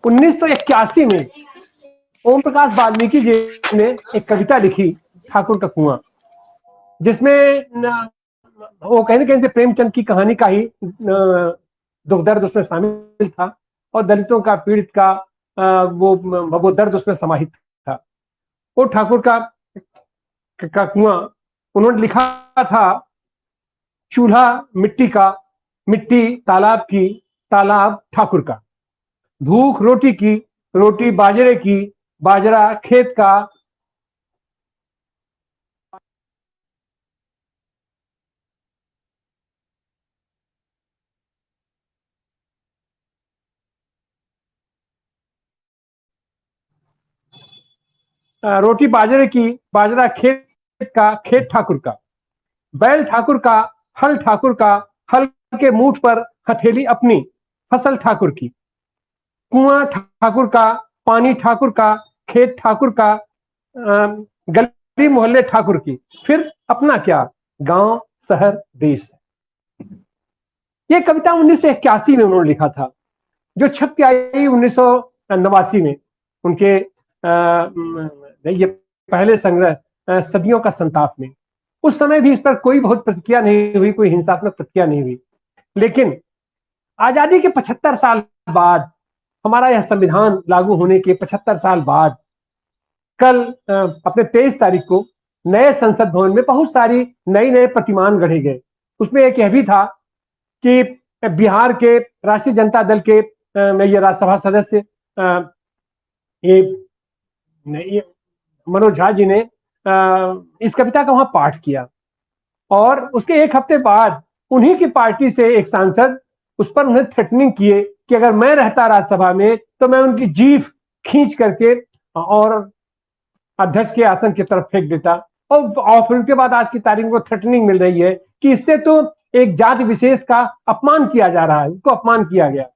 1981 में ओम प्रकाश वाल्मीकि जी ने एक कविता लिखी, ठाकुर का कुआं, जिसमें वो कहीं ना कहीं से प्रेमचंद की कहानी का ही दुख दर्द उसमें शामिल था, और दलितों का, पीड़ित का वो दर्द उसमें समाहित था। वो ठाकुर का कुआं उन्होंने लिखा था, चूल्हा मिट्टी का, मिट्टी तालाब की, तालाब ठाकुर का, भूख रोटी की, रोटी बाजरे की, बाजरा खेत का, रोटी बाजरे की, बाजरा खेत का, खेत ठाकुर का, बैल ठाकुर का, हल ठाकुर का, हल के मूठ पर हथेली अपनी, फसल ठाकुर की, कुआं ठाकुर का, पानी ठाकुर का, खेत ठाकुर का, गली मोहल्ले ठाकुर की, फिर अपना क्या, गांव शहर देश। ये कविता 1981 में उन्होंने लिखा था, जो छप के आई 1989 में उनके ये पहले संग्रह सदियों का संताप में। उस समय भी इस पर कोई बहुत प्रतिक्रिया नहीं हुई, कोई हिंसात्मक प्रतिक्रिया नहीं हुई। लेकिन आजादी के 75 साल बाद, हमारा यह संविधान लागू होने के 75 साल बाद, कल अपने 23 तारीख को नए संसद भवन में बहुत सारी नए प्रतिमान गढ़े गए। उसमें एक यह भी था कि बिहार के राष्ट्रीय जनता दल के ये राज्यसभा सदस्य ये मनोज झा जी ने इस कविता का वहां पाठ किया, और उसके एक हफ्ते बाद उन्हीं की पार्टी से एक सांसद उस पर उन्हें थ्रेटनिंग किए कि अगर मैं रहता राज्यसभा में तो मैं उनकी जीभ खींच करके और अध्यक्ष के आसन की तरफ फेंक देता। और फिर उसके बाद आज की तारीख में थ्रेटनिंग मिल रही है कि इससे तो एक जाति विशेष का अपमान किया जा रहा है, उसको अपमान किया गया।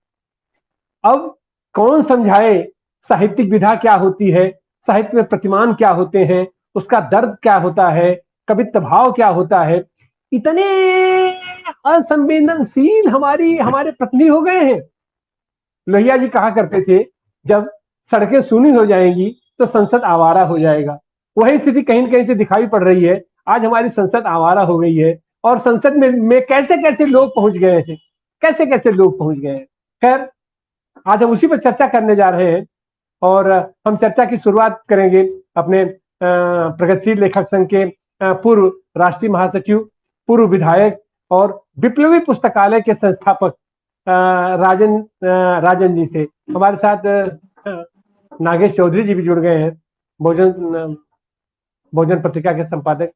अब कौन समझाए साहित्यिक विधा क्या होती है, साहित्य में प्रतिमान क्या होते हैं, उसका दर्द क्या होता है, कवित्व भाव क्या होता है। इतने असंवेदनशील हमारे प्रतिनिधि हो गए हैं। लोहिया जी कहा करते थे, जब सड़कें सूनी हो जाएंगी तो संसद आवारा हो जाएगा। वही स्थिति कहीं न कहीं से दिखाई पड़ रही है। आज हमारी संसद आवारा हो गई है, और संसद में कैसे कैसे लोग पहुंच गए हैं, कैसे कैसे लोग पहुंच गए हैं। खैर, आज हम उसी पर चर्चा करने जा रहे हैं, और हम चर्चा की शुरुआत करेंगे अपने प्रगतिशील लेखक संघ के पूर्व राष्ट्रीय महासचिव, पूर्व विधायक और विप्लवी पुस्तकालय के संस्थापक राजन जी से। हमारे साथ नागेश चौधरी जी भी जुड़ गए हैं, भोजन पत्रिका के संपादक।